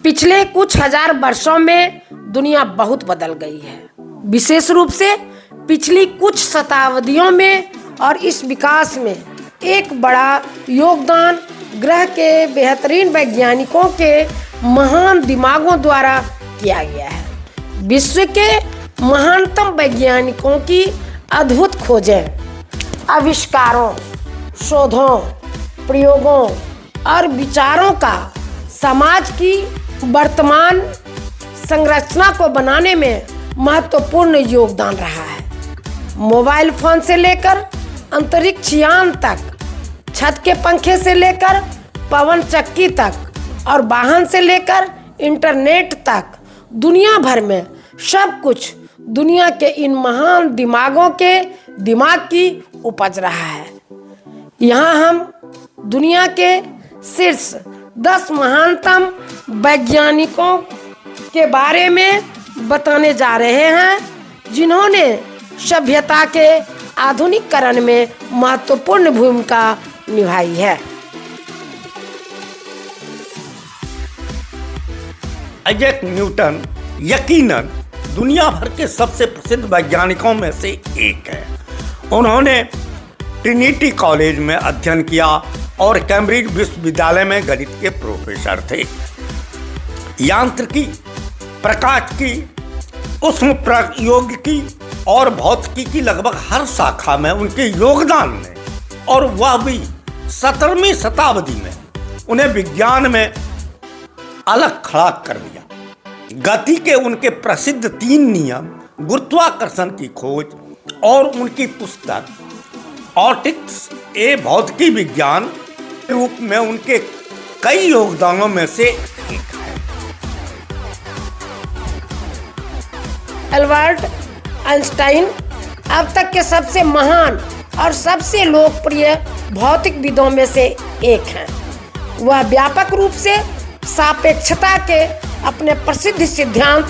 पिछले कुछ हजार वर्षों में दुनिया बहुत बदल गई है, विशेष रूप से पिछली कुछ शताब्दियों में, और इस विकास में एक बड़ा योगदान ग्रह के बेहतरीन वैज्ञानिकों के महान दिमागों द्वारा किया गया है। विश्व के महानतम वैज्ञानिकों की अद्भुत खोजें, आविष्कारों, शोधों, प्रयोगों और विचारों का समाज की वर्तमान संरचना को बनाने में महत्वपूर्ण योगदान रहा है। मोबाइल फोन से लेकर अंतरिक्ष यान तक, छत के पंखे से लेकर पवन चक्की तक और वाहन से लेकर इंटरनेट तक, दुनिया भर में सब कुछ दुनिया के इन महान दिमागों के दिमाग की उपज रहा है। यहाँ हम दुनिया के शीर्ष 10 महानतम वैज्ञानिकों के बारे में बताने जा रहे हैं, जिन्होंने सभ्यता के आधुनिकीकरण में महत्वपूर्ण भूमिका निभाई है। आइजैक न्यूटन यकीनन दुनिया भर के सबसे प्रसिद्ध वैज्ञानिकों में से एक है। उन्होंने ट्रिनिटी कॉलेज में अध्ययन किया और कैम्ब्रिज विश्वविद्यालय में गणित के प्रोफेसर थे। यांत्रिकी, प्रकाश की, उष्म प्रौद्योगिकी और भौतिकी की लगभग हर शाखा में उनके योगदान ने, और वह भी 17वीं शताब्दी में, उन्हें विज्ञान में अलग खड़ा कर दिया। गति के उनके प्रसिद्ध 3 नियम, गुरुत्वाकर्षण की खोज और उनकी पुस्तक ऑप्टिक्स ए भौतिकी विज्ञान के रूप में उनके कई योगदानों में से एक है। एल्बर्ट आइंस्टाइन अब तक के सबसे महान और सबसे लोकप्रिय भौतिकविदों में से एक हैं। वह व्यापक रूप से सापेक्षता के अपने प्रसिद्ध सिद्धांत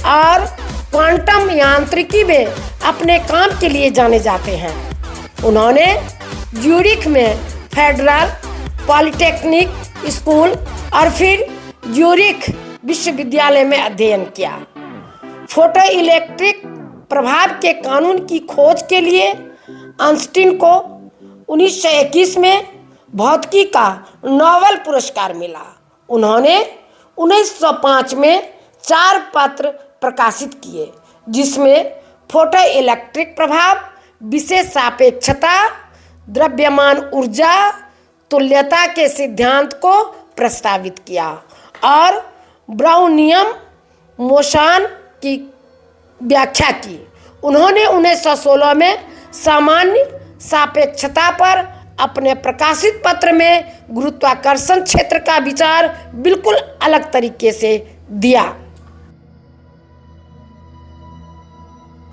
और क्वांटम यांत्रिकी में अपने काम के लिए जाने जाते हैं। उन्होंने ज्यूरिख में फेडरल पॉलिटेक्निक स्कूल और फिर ज्यूरिख विश्वविद्यालय में अध्ययन किया। फोटो इलेक्ट्रिक प्रभाव के कानून की खोज के लिए आइंस्टीन को 1921 में भौतिकी का नोबेल पुरस्कार मिला। उन्होंने 1905 में 4 पत्र प्रकाशित किए, जिसमें फोटो इलेक्ट्रिक प्रभाव, विशेष सापेक्षता, द्रव्यमान ऊर्जा तुल्यता के सिद्धांत को प्रस्तावित किया और ब्राउनियन मोशन की व्याख्या की। उन्होंने 1916 में सामान्य सापेक्षता पर अपने प्रकाशित पत्र में गुरुत्वाकर्षण क्षेत्र का विचार बिल्कुल अलग तरीके से दिया।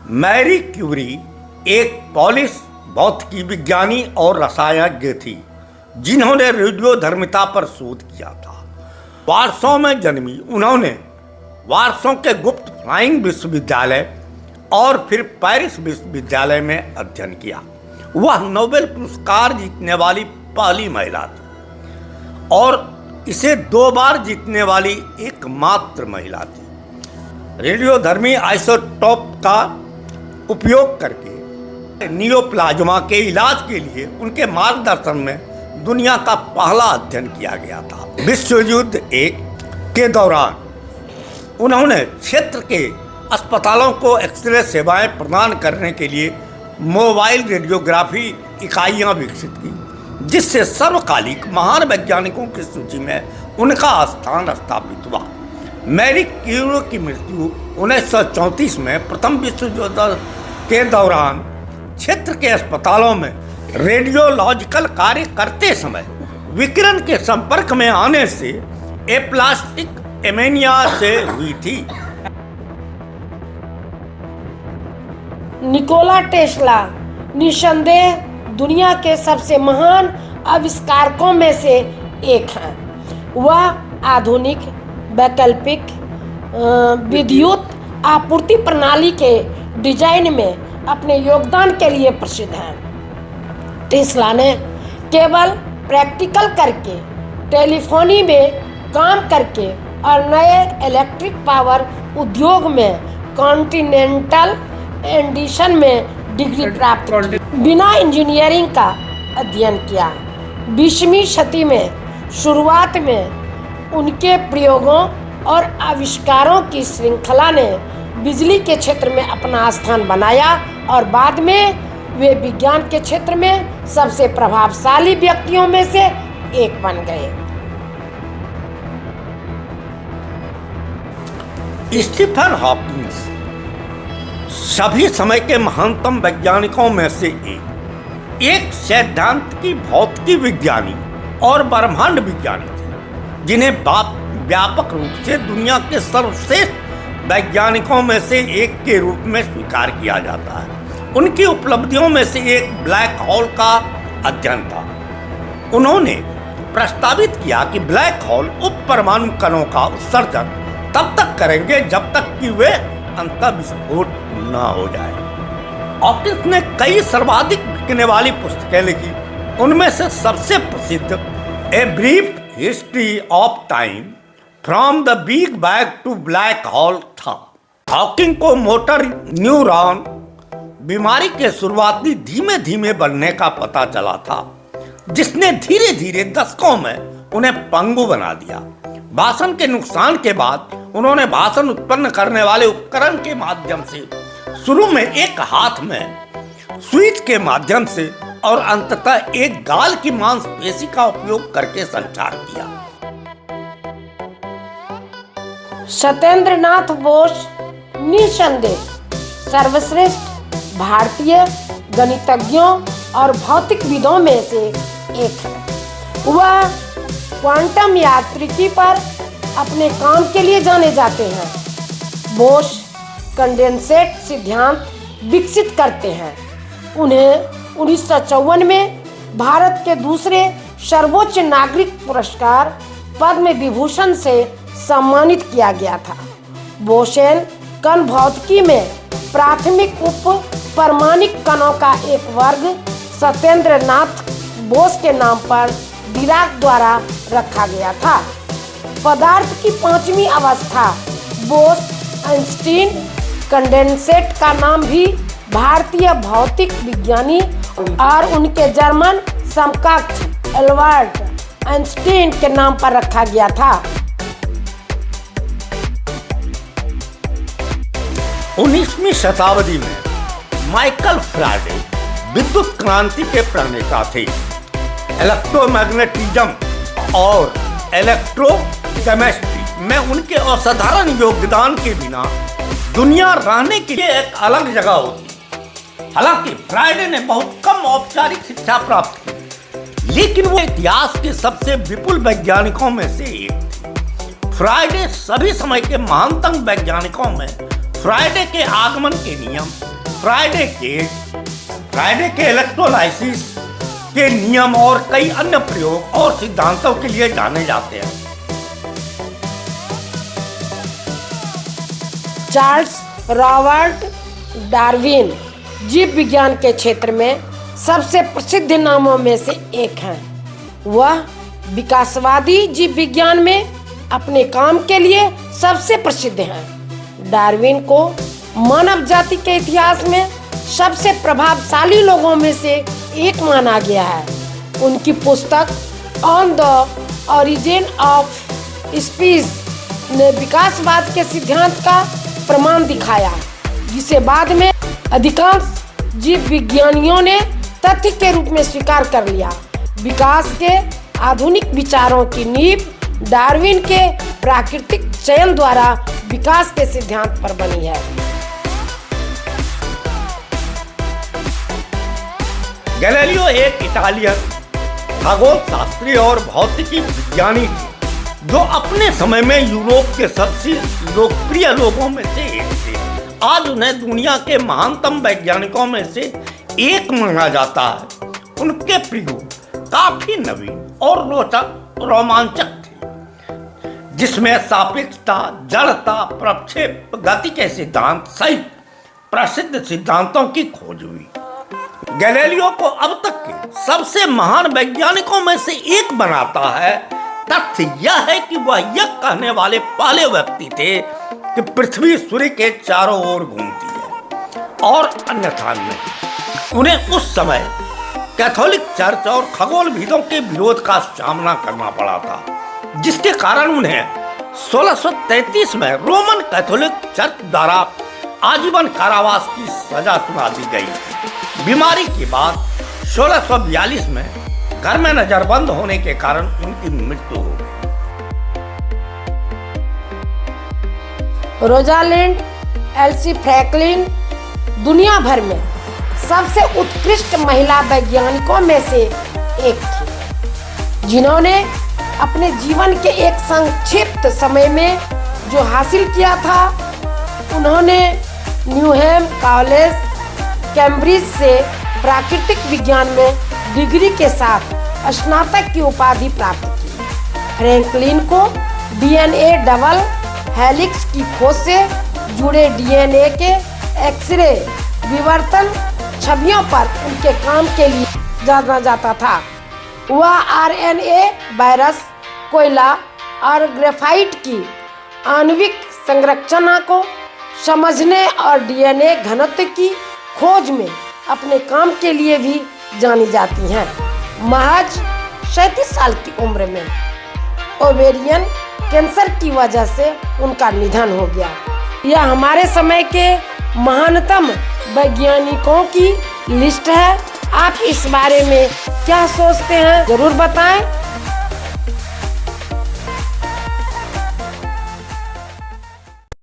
मैरी क्यूरी एक पोलिश भौतिकी विज्ञानी और रसायनज्ञ थी, जिन्होंने रेडियोधर्मिता पर शोध किया था। वार्सो में जन्मी उन्होंने वार्सो के गुप्त फ्लाइंग विश्वविद्यालय और फिर पेरिस विश्वविद्यालय में अध्ययन किया। वह नोबेल पुरस्कार जीतने वाली पहली महिला थी और इसे 2 बार जीतने वाली एकमात्र महिला थी। रेडियोधर्मी आइसोटोप का उपयोग करके नियोप्लाज्मा के इलाज के लिए उनके मार्गदर्शन में दुनिया का पहला अध्ययन किया गया था। विश्व युद्ध एक के दौरान उन्होंने क्षेत्र के अस्पतालों को एक्सरे सेवाएं प्रदान करने के लिए मोबाइल रेडियोग्राफी इकाइयाँ विकसित की, जिससे सर्वकालिक महान वैज्ञानिकों की सूची में उनका स्थान स्थापित हुआ। मैरी क्यूरी की मृत्यु 1934 में प्रथम विश्व युद्ध के दौरान क्षेत्र के अस्पतालों में रेडियोलॉजिकल कार्य करते समय विकिरण के संपर्क में आने से एप्लास्टिक एमेनिया से हुई थी। निकोला टेस्ला निस्संदेह दुनिया के सबसे महान आविष्कारकों में से एक हैं। वह आधुनिक वैकल्पिक विद्युत आपूर्ति प्रणाली के डिजाइन में अपने योगदान के लिए प्रसिद्ध हैं। टेस्ला ने केवल प्रैक्टिकल करके, टेलीफोनी में काम करके और नए इलेक्ट्रिक पावर उद्योग में कॉन्टिनेंटल एडिशन में डिग्री प्राप्त की। बिना इंजीनियरिंग का अध्ययन किया। 20वीं शती में शुरुआत में उनके प्रयोगों और आविष्कारों की श्रृंखला ने बिजली के क्षेत्र में अपना स्थान बनाया और बाद में वे विज्ञान के क्षेत्र में सबसे प्रभावशाली व्यक्तियों में से एक बन गए। स्टीफन हॉकिंग सभी समय के महानतम वैज्ञानिकों में से एक सैद्धांत की भौतिकी विज्ञानी और ब्रह्मांड विज्ञानी थे, जिन्हें व्यापक रूप से दुनिया के सर्वश्रेष्ठ वैज्ञानिकों में से एक के रूप में स्वीकार किया जाता है। उनकी उपलब्धियों में से एक ब्लैक होल का अध्ययन था। उन्होंने प्रस्तावित किया कि ब्लैक होल उप परमाणु कणों का उत्सर्जन तब तक करेंगे जब तक कि वे अंतःविस्फोट न हो जाए। हॉकिंस ने कई सर्वाधिक बिकने वाली पुस्तकें लिखी। उनमें से सबसे प्रसिद्ध a brief history of time from the big bang to black hole था। हॉकिंग को मोटर न्यूरॉन बीमारी के शुरुआती धीमे धीमे बढ़ने का पता चला था, जिसने धीरे धीरे दशकों में उन्हें पंगु बना दिया। भाषण के नुकसान के बाद उन्होंने भाषण उत्पन्न करने वाले उपकरण के माध्यम से शुरू में एक हाथ में स्विच के माध्यम से और अंततः एक गाल की मांसपेशी का उपयोग करके संचार किया। सत्येंद्र नाथ बोस निसंदेह सर्वश्रेष्ठ भारतीय गणितज्ञों और भौतिकविदों में से एक है। वह क्वांटम यांत्रिकी पर अपने काम के लिए जाने जाते हैं। बोस कंडेंसेट सिद्धांत विकसित करते हैं। उन्हें 1954 में भारत के दूसरे सर्वोच्च नागरिक पुरस्कार पद्म विभूषण से सम्मानित किया गया था। बोसेन कण भौतिकी में प्राथमिक उप परमाणिक कणों का एक वर्ग सत्येंद्र नाथ बोस के नाम पर डिराक द्वारा रखा गया था। पदार्थ की पांचवी अवस्था बोस आइंस्टीन कंडेंसेट का नाम भी भारतीय भौतिक विज्ञानी और उनके जर्मन समकक्ष एल्बर्ट आइंस्टीन के नाम पर रखा गया था। 19वीं शताब्दी में माइकल फैराडे विद्युत क्रांति के प्रणेता थे। इलेक्ट्रोमैग्नेटिज्म और इलेक्ट्रोकेमिस्ट्री में उनके असाधारण योगदान के बिना दुनिया रहने के लिए एक अलग जगह होती। हालांकि फ्राइडे ने बहुत कम औपचारिक शिक्षा प्राप्त की, लेकिन वो इतिहास के सबसे विपुल वैज्ञानिकों में से एक थे। फ्राइडे सभी समय के महानतम वैज्ञानिकों में फ्राइडे के आगमन के नियम, फ्राइडे के इलेक्ट्रोलाइसिस के नियम और कई अन्य प्रयोग और सिद्धांतों के लिए जाने जाते हैं। चार्ल्स रॉबर्ट डार्विन जीव विज्ञान के क्षेत्र में सबसे प्रसिद्ध नामों में से एक हैं। वह विकासवादी जीव विज्ञान में अपने काम के लिए सबसे प्रसिद्ध हैं। डार्विन को मानव जाति के इतिहास में सबसे प्रभावशाली लोगों में से एक माना गया है। उनकी पुस्तक on the origin of species ने विकासवाद के सिद्धांत का प्रमाण दिखाया, जिसे बाद में अधिकांश जीव विज्ञानियों ने तथ्य के रूप में स्वीकार कर लिया। विकास के आधुनिक विचारों की नींव डार्विन के प्राकृतिक चयन द्वारा विकास के सिद्धांत पर बनी है। गैलीलियो एक इटालियन खगोल शास्त्री और भौतिकी विज्ञानी थे, जो अपने समय में यूरोप के सबसे लोकप्रिय लोगों में से एक थे। आज उन्हें दुनिया के महानतम वैज्ञानिकों में से एक माना जाता है। उनके प्रयोग काफी नवीन और रोमांचक थे, जिसमें सापेक्षता, जड़ता, प्रक्षेप, गति के सिद्धांत सहित प्रसिद्ध सिद्धांतों की खोज हुई। गैलीलियो को अब तक के सबसे महान वैज्ञानिकों में से एक बनाता है तथ्य यह है कि वह यह कहने वाले पहले व्यक्ति थे कि पृथ्वी सूर्य के चारों ओर घूमती है और अन्यथा नहीं। उन्हें उस समय कैथोलिक चर्च और खगोलविदों के विरोध का सामना करना पड़ा था, जिसके कारण उन्हें 1633 में रोमन कैथोलिक चर्च द्वारा आजीवन कारावास की सजा सुना दी गई। बीमारी के बाद 1642 में घर में नजरबंद होने के कारण उनकी मृत्यु हो गई। रोजालिंड एल्सी फ्रैंकलिन दुनिया भर में सबसे उत्कृष्ट महिला वैज्ञानिकों में से एक थी, जिन्होंने अपने जीवन के एक संक्षिप्त समय में जो हासिल किया था। उन्होंने न्यूहैम कॉलेज कैम्ब्रिज से प्राकृतिक विज्ञान में डिग्री के साथ स्नातक की उपाधि प्राप्त की। फ्रैंकलिन को डीएनए डबल हेलिक्स की खोज से जुड़े डीएनए के एक्सरे विवर्तन छवियों पर उनके काम के लिए जाना जाता था। वह आरएनए, वायरस, कोयला और ग्रेफाइट की आणविक संरचना को समझने और डीएनए घनत्व की खोज में अपने काम के लिए भी जानी जाती हैं। महज 37 साल की उम्र में ओवेरियन कैंसर की वजह से उनका निधन हो गया। यह हमारे समय के महानतम वैज्ञानिकों की लिस्ट है। आप इस बारे में क्या सोचते हैं, जरूर बताएं।